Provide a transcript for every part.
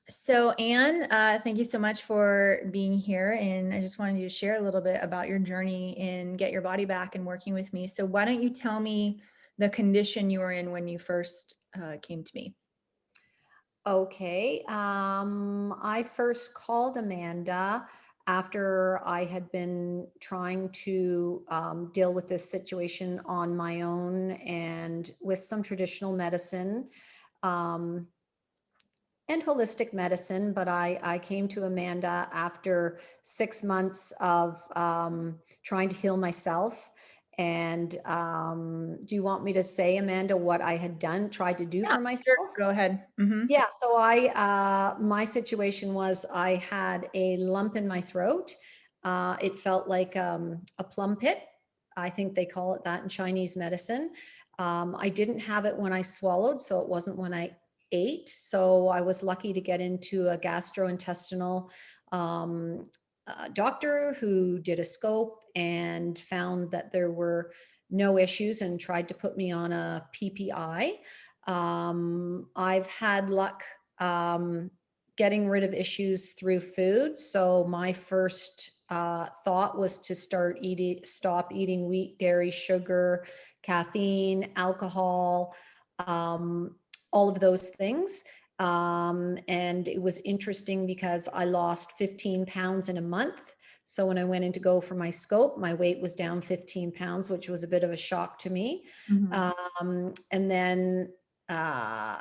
So Anne, thank you so much for being here. And I just wanted you to share a little bit about your journey in Get Your Body Back and working with me. So why don't you tell me the condition you were in when you first came to me? Okay. I first called Amanda after I had been trying to deal with this situation on my own and with some traditional medicine um, and holistic medicine. But I came to Amanda after 6 months of trying to heal myself. And do you want me to say, Amanda, what I had tried to do Yeah, for sure. myself? Go ahead. Hmm. Yeah, so my situation was I had a lump in my throat. It felt like a plum pit. I think they call it that in Chinese medicine. I didn't have it when I swallowed, so it wasn't when I ate. So I was lucky to get into a gastrointestinal um, doctor who did a scope and found that there were no issues and tried to put me on a PPI. I've had luck getting rid of issues through food. So my first thought was to stop eating wheat, dairy, sugar, caffeine, alcohol, um, all of those things. And it was interesting because I lost 15 pounds in a month. So when I went in to go for my scope, my weight was down 15 pounds, which was a bit of a shock to me. Hmm. And then uh,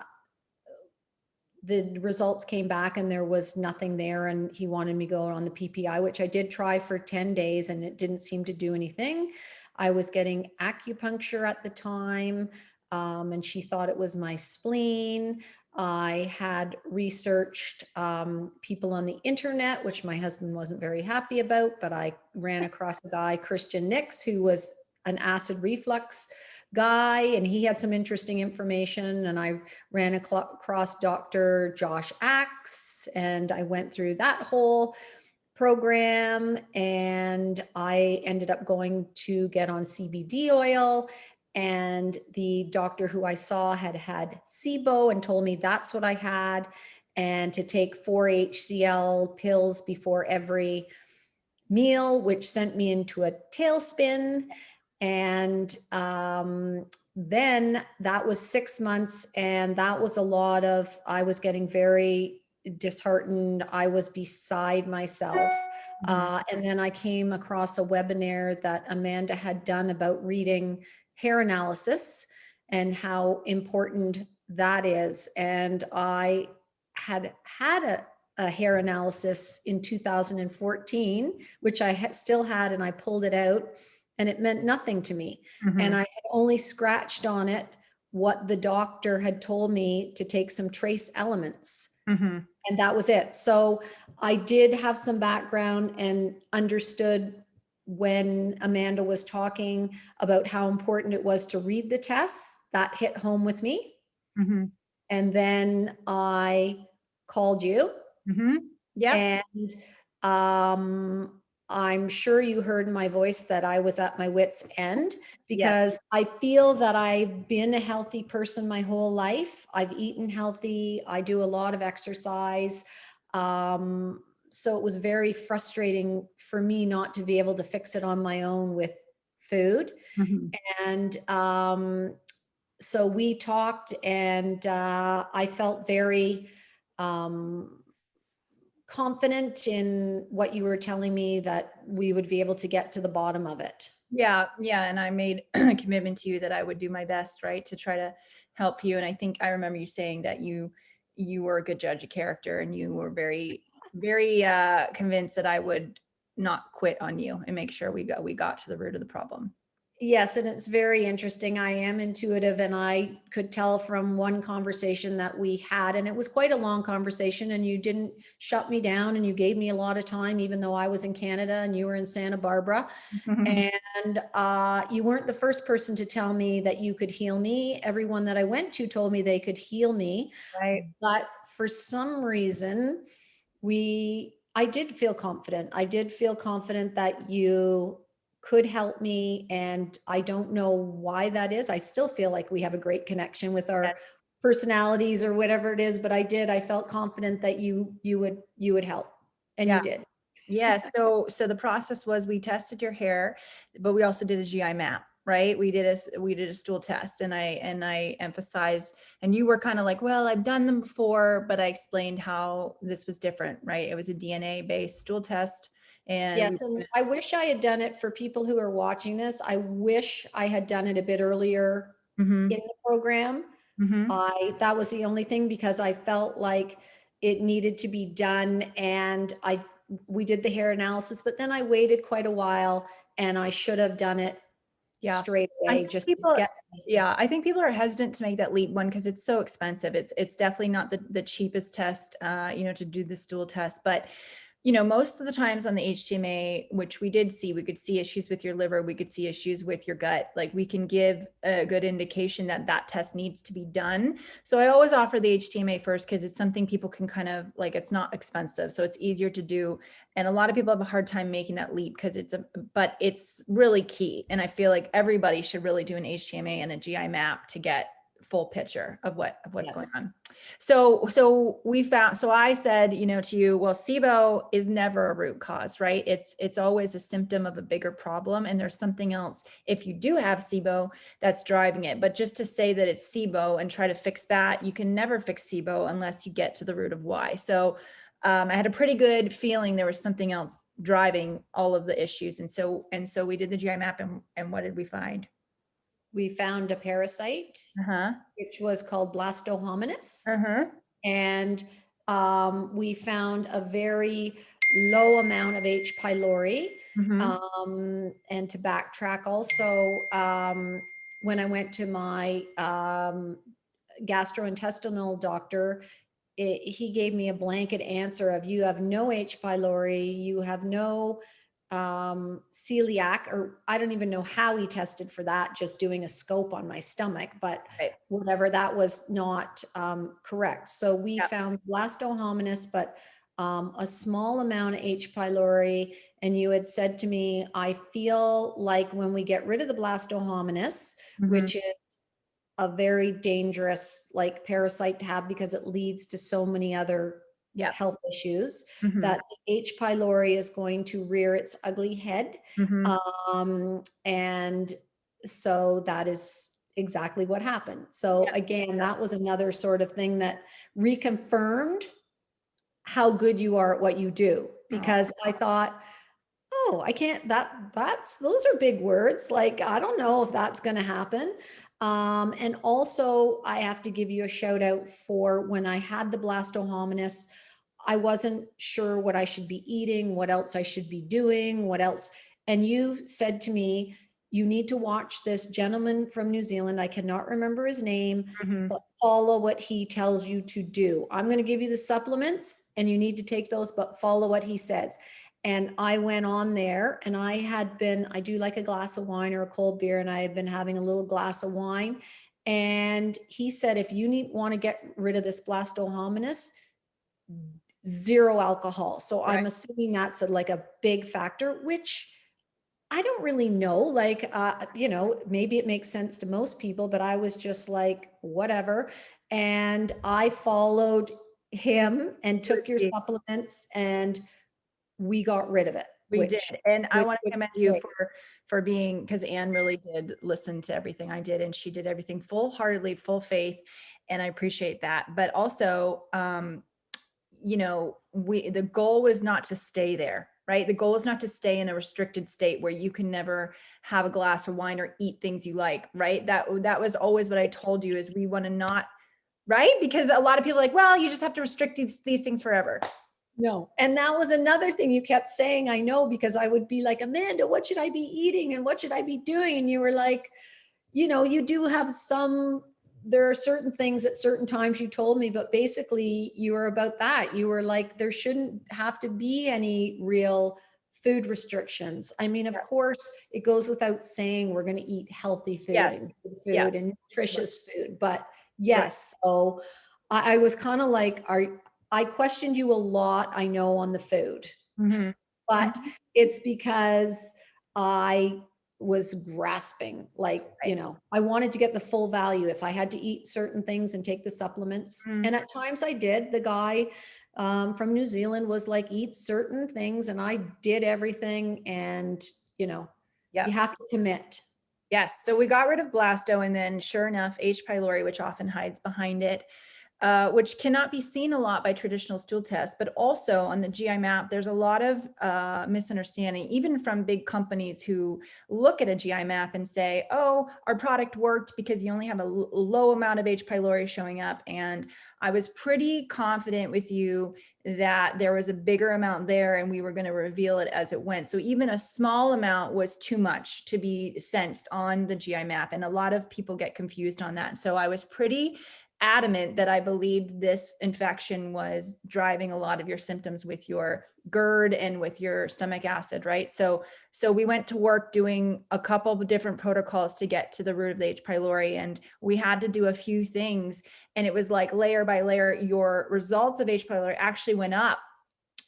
the results came back and there was nothing there. And he wanted me to go on the PPI, which I did try for 10 days and it didn't seem to do anything. I was getting acupuncture at the time, and she thought it was my spleen. I had researched people on the internet, which my husband wasn't very happy about, but I ran across a guy, Christian Nix, who was an acid reflux guy, and he had some interesting information. And I ran across Dr. Josh Axe, and I went through that whole program. And I ended up going to get on CBD oil. And the doctor who I saw had had SIBO and told me that's what I had, and to take 4 HCl pills before every meal, which sent me into a tailspin. And then that was 6 months, and that was a lot of, I was getting very disheartened. I was beside myself. Hmm. And then I came across a webinar that Amanda had done about reading hair analysis and how important that is. And I had a hair analysis in 2014, which I still had, and I pulled it out, and it meant nothing to me. And Hmm. I had only scratched on it what the doctor had told me to take some trace elements. Hmm. And that was it. So I did have some background and understood when Amanda was talking about how important it was to read the tests. That hit home with me. Hmm. And then I called you, Hmm. Yep. and I'm sure you heard in my voice that I was at my wit's end, Yes. because I feel that I've been a healthy person my whole life. I've eaten healthy. I do a lot of exercise. So it was very frustrating for me not to be able to fix it on my own with food. Hmm. And so we talked, and I felt very um, confident in what you were telling me, that we would be able to get to the bottom of it. Yeah, yeah, and I made a commitment to you that I would do my best, right, to try to help you. And I think I remember you saying that you were a good judge of character, and you were very convinced that I would not quit on you and make sure we got to the root of the problem. Yes, and it's very interesting. I am intuitive, and I could tell from one conversation that we had, and it was quite a long conversation, and you didn't shut me down, and you gave me a lot of time, even though I was in Canada and you were in Santa Barbara. And you weren't the first person to tell me that you could heal me. Everyone that I went to told me they could heal me. Right. But for some reason, I did feel confident. I did feel confident that you could help me. And I don't know why that is. I still feel like we have a great connection with our personalities or whatever it is, but I felt confident that you would help, and Yeah. you did. Yeah. So the process was we tested your hair, but we also did a GI map, right? We did a stool test, and I emphasized, and you were kind of like, well, I've done them before, but I explained how this was different, right? It was a DNA based stool test. And we, Yes, and I wish I had done it for people who are watching this. I wish I had done it a bit earlier mm-hmm, in the program. mm-hmm. That was the only thing, because I felt like it needed to be done, and we did the hair analysis, but then I waited quite a while, and I should have done it Yeah. straight I away think just to people, get. yeah, I think people are hesitant to make that leap, one, because it's so expensive. It's definitely not the cheapest test, to do the stool test. But most of the times on the HTMA, which we did see, we could see issues with your liver, we could see issues with your gut. Like, we can give a good indication that that test needs to be done. So I always offer the HTMA first, because it's something people can kind of like, it's not expensive, so it's easier to do. And a lot of people have a hard time making that leap, because but it's really key. And I feel like everybody should really do an HTMA and a GI map to get full picture of what's going Yes. on. So we found, so I said, to you, well, SIBO is never a root cause, right? It's always a symptom of a bigger problem. And there's something else, if you do have SIBO, that's driving it. But just to say that it's SIBO and try to fix that, you can never fix SIBO unless you get to the root of why. So I had a pretty good feeling there was something else driving all of the issues. And so we did the GI map, and what did we find? We found a parasite, Uh-huh. which was called blastohominus, Uh-huh. and we found a very low amount of H. pylori. Mm-hmm. And to backtrack also, when I went to my gastrointestinal doctor, he gave me a blanket answer of, you have no H. pylori, you have no celiac, or I don't even know how he tested for that, just doing a scope on my stomach, but Right. whatever, that was not correct. So we Yeah. found blastohominus, but a small amount of H. pylori. And you had said to me, I feel like when we get rid of the blastohominus, Mm-hmm. which is a very dangerous like parasite to have, because it leads to so many other Yeah. health issues, Mm-hmm. that the H. pylori is going to rear its ugly head. Mm-hmm. And so that is exactly what happened. So Yes. again, that Yes. was another sort of thing that reconfirmed how good you are at what you do, Oh, because I thought, oh, I can't, those are big words. Like, I don't know if that's going to happen. And also I have to give you a shout out for when I had the blastohominus, I wasn't sure what I should be eating, what else I should be doing, what else. And you said to me, you need to watch this gentleman from New Zealand. I cannot remember his name, mm-hmm. but follow what he tells you to do. I'm going to give you the supplements and you need to take those, but follow what he says. And I went on there, and I do like a glass of wine or a cold beer, and I had been having a little glass of wine. And he said, if you want to get rid of this blastohominus, zero alcohol. So Right. I'm assuming that's like a big factor, which I don't really know. Like, maybe it makes sense to most people, but I was just like, whatever. And I followed him and took your supplements, and we got rid of it, We did. which, And I which, want to which commend is you great. for being, because Anne really did listen to everything I did, and she did everything full-heartedly, full faith, and I appreciate that. But also, the goal was not to stay there, right? The goal is not to stay in a restricted state where you can never have a glass of wine or eat things you like, right? That was always what I told you, is we want to not, right? Because a lot of people are like, well, you just have to restrict these things forever. No. And that was another thing you kept saying, I know, because I would be like, Amanda, what should I be eating? And what should I be doing? And you were like, you do have there are certain things at certain times you told me, but basically you were about that. You were like, there shouldn't have to be any real food restrictions. I mean, of course, it goes without saying we're going to eat healthy food and Yes. good Yes. food and nutritious food, but Right. yes. So I was kind of like, I questioned you a lot, I know, on the food, Mm-hmm. but Mm-hmm. it's because I was grasping, like, Right. I wanted to get the full value if I had to eat certain things and take the supplements. Mm, And at times I did. The guy from New Zealand was like, eat certain things. And I did everything. And, you yep. have to commit. Yes. So we got rid of blasto, and then sure enough, H. pylori, which often hides behind it, which cannot be seen a lot by traditional stool tests, but also on the GI map, there's a lot of misunderstanding, even from big companies who look at a GI map and say, oh, our product worked because you only have a low amount of H. pylori showing up. And I was pretty confident with you that there was a bigger amount there and we were going to reveal it as it went. So even a small amount was too much to be sensed on the GI map. And a lot of people get confused on that. So I was pretty adamant that I believed this infection was driving a lot of your symptoms with your GERD and with your stomach acid, right? So we went to work doing a couple of different protocols to get to the root of the H. pylori, and we had to do a few things. And it was like layer by layer, your results of H. pylori actually went up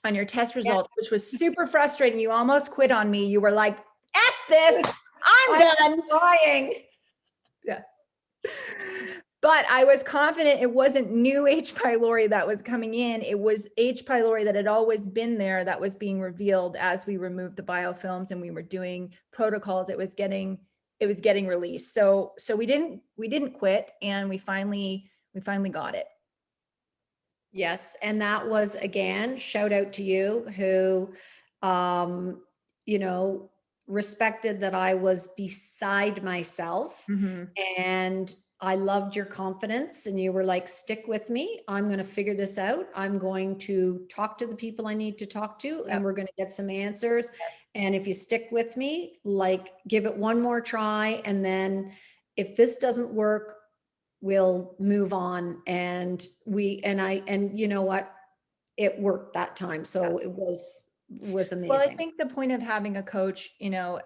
on your test results, which was super frustrating. You almost quit on me. You were like, F this, I'm done. Crying. Yes. But I was confident it wasn't new H. pylori that was coming in. It was H. pylori that had always been there that was being revealed as we removed the biofilms and we were doing protocols. It was getting released. So we didn't quit, and we finally got it. Yes. And that was, again, shout out to you who, you know, respected that I was beside myself. Mm-hmm. And I loved your confidence. And you were like, stick with me. I'm going to figure this out. I'm going to talk to the people I need to talk to, and we're going to get some answers. And if you stick with me, like, give it one more try. And then if this doesn't work, we'll move on. And you know what? It worked that time. So it was Well, I amazing. think the point of having a coach,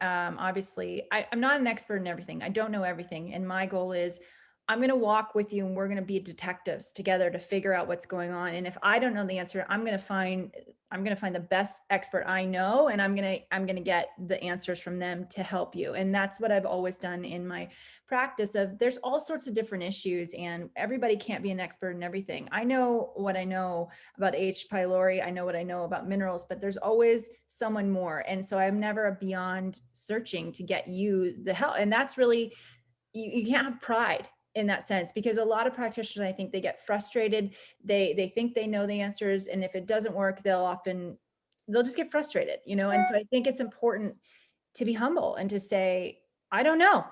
obviously, I'm not an expert in everything. I don't know everything. And my goal is I'm going to walk with you and we're going to be detectives together to figure out what's going on. And if I don't know the answer, I'm going to find the best expert I know, and I'm going to get the answers from them to help you. And that's what I've always done in my practice. Of there's all sorts of different issues and everybody can't be an expert in everything. I know what I know about H. pylori. I know what I know about minerals, but there's always someone more. And so I'm never beyond searching to get you the help. And that's really, you can't have pride in that sense, because a lot of practitioners, I think they get frustrated. They think they know the answers. And if it doesn't work, they'll just get frustrated, And so I think it's important to be humble and to say, I don't know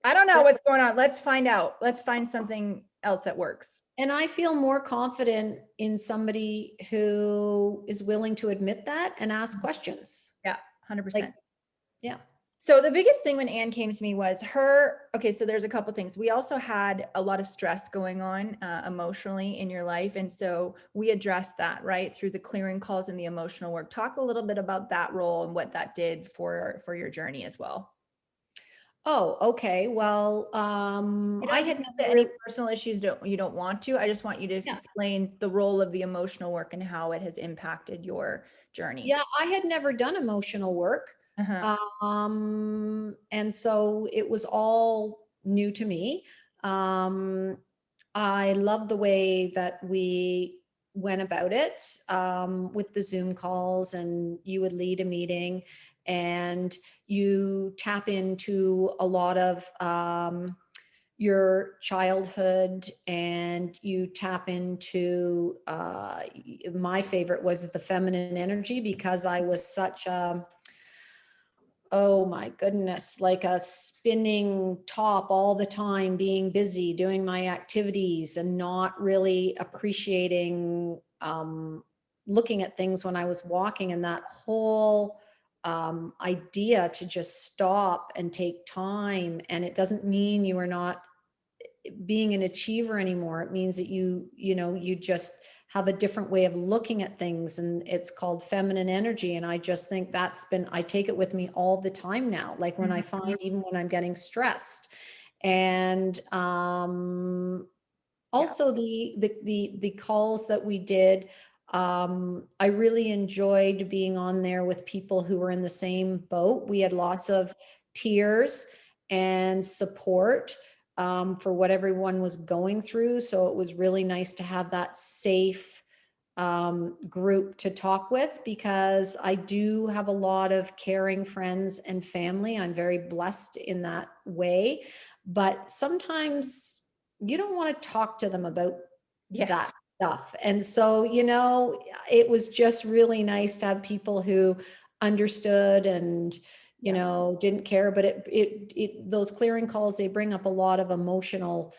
what's going on. Let's find out. Let's find something else that works. And I feel more confident in somebody who is willing to admit that and ask questions. Yeah, 100%. Like, yeah. So the biggest thing when Anne came to me was okay, so there's a couple things. We also had a lot of stress going on emotionally in your life. And so we addressed that, right, through the clearing calls and the emotional work. Talk a little bit about that role and what that did for your journey as well. Oh, okay. Well, I had never any never, personal issues you don't want to. I just want you to yeah, explain the role of the emotional work and how it has impacted your journey. yeah, I had never done emotional work. Uh-huh. And so it was all new to me. I love the way that we went about it, with the Zoom calls, and you would lead a meeting and you tap into a lot of, your childhood, and you tap into, my favorite was the feminine energy, because I was such a, oh my goodness, like a spinning top all the time, being busy doing my activities and not really appreciating, looking at things when I was walking. And that whole, idea to just stop and take time. And it doesn't mean you are not being an achiever anymore. It means that you just have a different way of looking at things, and it's called feminine energy. And I just think I take it with me all the time now, like when I find, even when I'm getting stressed. And also the calls that we did, I really enjoyed being on there with people who were in the same boat. We had lots of tears and support for what everyone was going through. So it was really nice to have that safe group to talk with, because I do have a lot of caring friends and family. I'm very blessed in that way. But sometimes you don't want to talk to them about Yes. that stuff. And so, it was just really nice to have people who understood and, Yeah. didn't care. But those clearing calls, they bring up a lot of emotional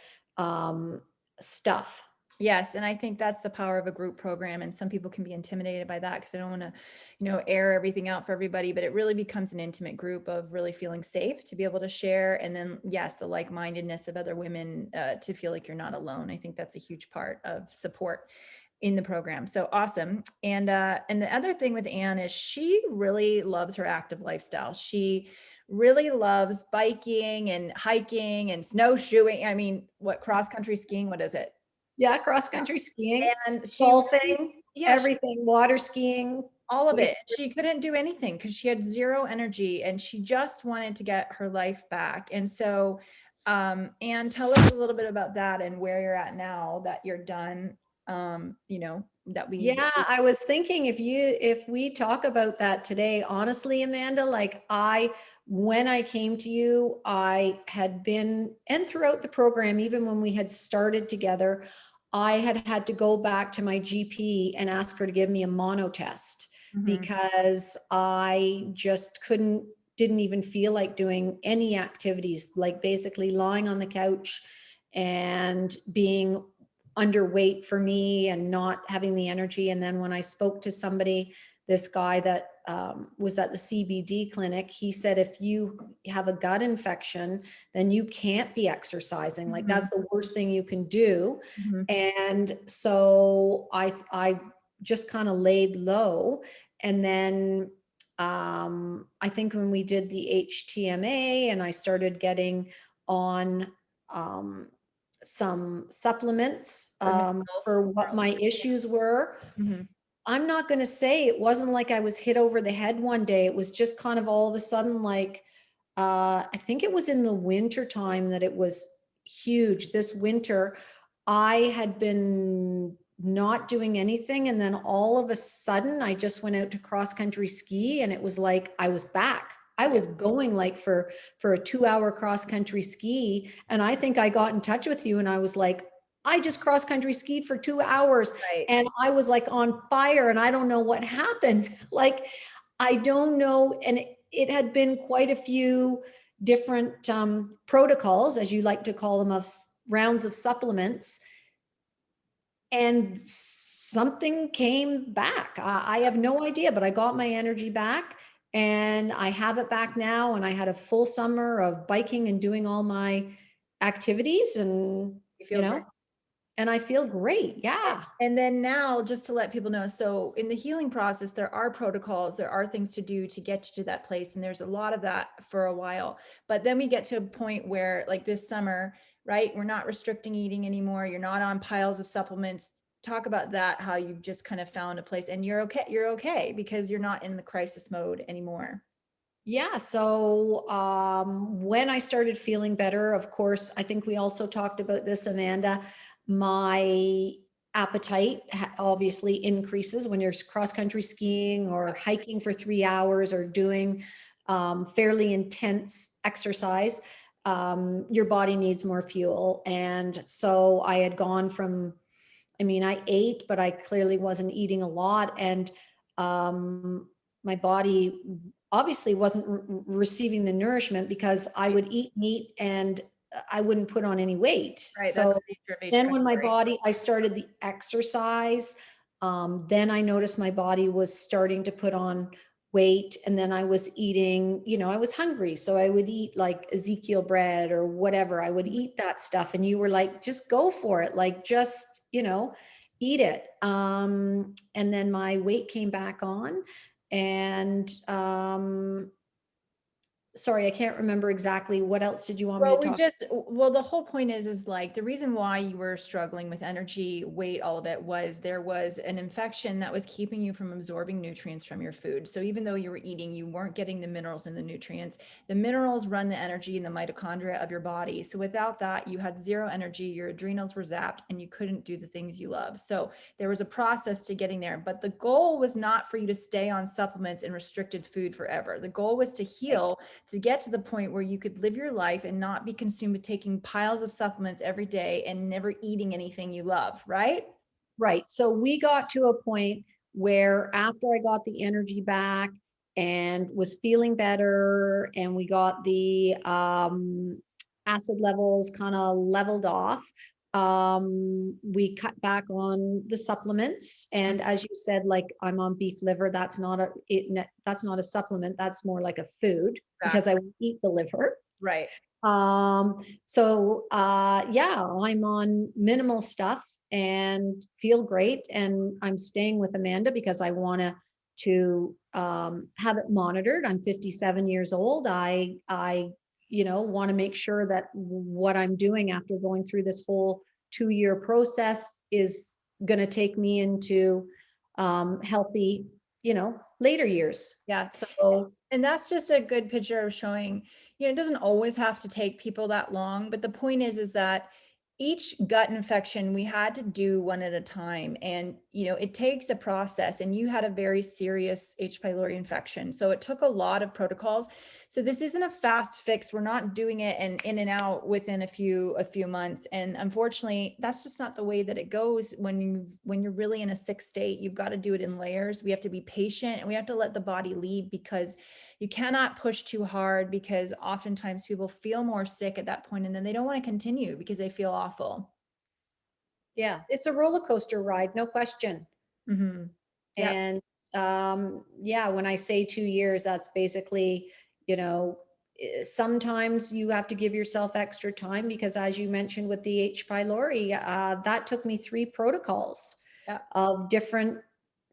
stuff. Yes, and I think that's the power of a group program, and some people can be intimidated by that because they don't want to, air everything out for everybody, but it really becomes an intimate group of really feeling safe to be able to share, and then yes, the like-mindedness of other women to feel like you're not alone. I think that's a huge part of support in the program. So awesome. And the other thing with Anne is she really loves her active lifestyle. She really loves biking and hiking and snowshoeing. I mean, what cross country skiing, what is it? Yeah, cross country skiing, And she really, golfing, yeah, everything, water skiing. all of We it. She couldn't do anything because she had zero energy and she just wanted to get her life back. And so, Anne, tell us a little bit about that and where you're at now that you're done. That Yeah, I was thinking if we talk about that today, honestly, Amanda, like when I came to you, I had been, and throughout the program, even when we had started together, I had to go back to my GP and ask her to give me a mono test Mhm. because I just didn't even feel like doing any activities, like basically lying on the couch and being underweight for me and not having the energy. And then when I spoke to somebody, this guy that was at the CBD clinic, he said, if you have a gut infection, then you can't be exercising. Like that's the worst thing you can do. Mhm. And so I just kind of laid low. And then I think when we did the HTMA and I started getting on um, some supplements For minerals. for what my issues were. Mhm. I'm not going to say it wasn't like I was hit over the head one day. It was just kind of all of a sudden, like, I think it was in the winter time that it was huge. This winter, I had been not doing anything. And then all of a sudden, I just went out to cross country ski and it was like I was back. I Yeah. was going like for a 2-hour cross country ski. And I think I got in touch with you and I was like, I just cross country skied for 2 hours Right. and I was like on fire and I don't know what happened. Like, I don't know. And it had been quite a few different protocols, as you like to call them, of rounds of supplements. And something came back. I have no idea, but I got my energy back and I have it back now. And I had a full summer of biking and doing all my activities and, You feel great. and I feel great. Yeah. And then now, just to let people know, so in the healing process, there are protocols, there are things to do to get you to that place. And there's a lot of that for a while. But then we get to a point where, like this summer, right, we're not restricting eating anymore. You're not on piles of supplements. Talk about that, how you've just kind of found a place and you're okay. You're okay because you're not in the crisis mode anymore. Yeah. So when I started feeling better, of course, I think we also talked about this, Amanda. My appetite obviously increases when you're cross country skiing or hiking for 3 hours or doing fairly intense exercise. Your body needs more fuel. And so I had gone from, I mean, I ate, but I clearly wasn't eating a lot. And my body obviously wasn't receiving the nourishment because I would eat meat and I wouldn't put on any weight. Right. That's So the nature of then when my H. body, I started the exercise, then I noticed my body was starting to put on weight and then I was eating, I was hungry. So I would eat like Ezekiel bread or whatever. I would eat that stuff. And you were like, just go for it. Like, just, eat it. And then my weight came back on and sorry, I can't remember exactly. What else did you want me Well, to we talk? just, well, the whole point is like the reason why you were struggling with energy, weight, all of it was there was an infection that was keeping you from absorbing nutrients from your food. So even though you were eating, you weren't getting the minerals and the nutrients. The minerals run the energy in the mitochondria of your body. So without that, you had zero energy, your adrenals were zapped, and you couldn't do the things you love. So there was a process to getting there. But the goal was not for you to stay on supplements and restricted food forever. The goal was to heal, to get to the point where you could live your life and not be consumed with taking piles of supplements every day and never eating anything you love, right? Right. So we got to a point where after I got the energy back and was feeling better, and we got the acid levels kind of leveled off, we cut back on the supplements. And as you said, like I'm on beef liver, that's not a supplement. That's more like a food because Exactly. I eat the liver. Right. Yeah, I'm on minimal stuff and feel great. And I'm staying with Amanda because I want to have it monitored. I'm 57 years old. I want to make sure that what I'm doing after going through this whole 2-year process is going to take me into healthy, later years. Yeah. So And that's just a good picture of showing, it doesn't always have to take people that long, but the point is that each gut infection we had to do one at a time. And, it takes a process, and you had a very serious H. pylori infection. So it took a lot of protocols. So this isn't a fast fix. We're not doing it and in and out within a few months. And unfortunately, that's just not the way that it goes when you're really in a sick state. You've got to do it in layers. We have to be patient, and we have to let the body lead, because you cannot push too hard, because oftentimes people feel more sick at that point and then they don't want to continue because they feel awful. yeah, it's a roller coaster ride, no question. Mm-hmm. Yep. And yeah, when I say 2 years, that's basically, you know, sometimes you have to give yourself extra time because, as you mentioned with the H. pylori, that took me 3 protocols Yep. of different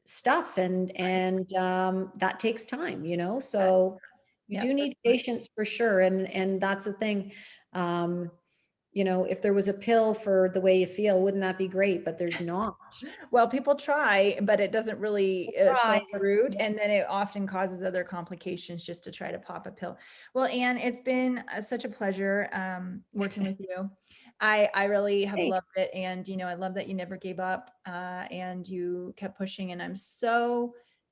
stuff, and that takes time, So you Yep. do So need patience for sure, and that's the thing. Um, if there was a pill for the way you feel, wouldn't that be great? But there's not. well, people try, but it doesn't really Try. solve the root. And then it often causes other complications just to try to pop a pill. Well, Anne, it's been such a pleasure working with you. I really have Hey, loved it. And, I love that you never gave up and you kept pushing. And I'm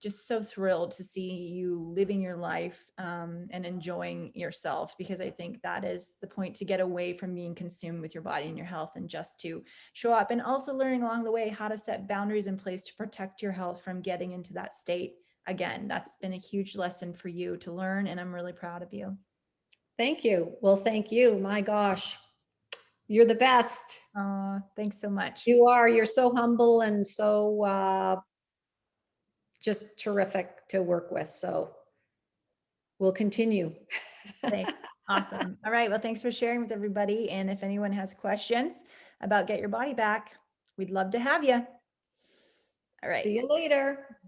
just so thrilled to see you living your life and enjoying yourself, because I think that is the point, to get away from being consumed with your body and your health, and just to show up, and also learning along the way how to set boundaries in place to protect your health from getting into that state again. That's been a huge lesson for you to learn, and I'm really proud of you. thank you. Well, thank you. My gosh, you're the best. Thanks so much. You are. You're so humble and so just terrific to work with. So we'll continue. Thanks. Awesome. All right. Well, thanks for sharing with everybody. And if anyone has questions about Get Your Body Back, we'd love to have you. All right. See you later.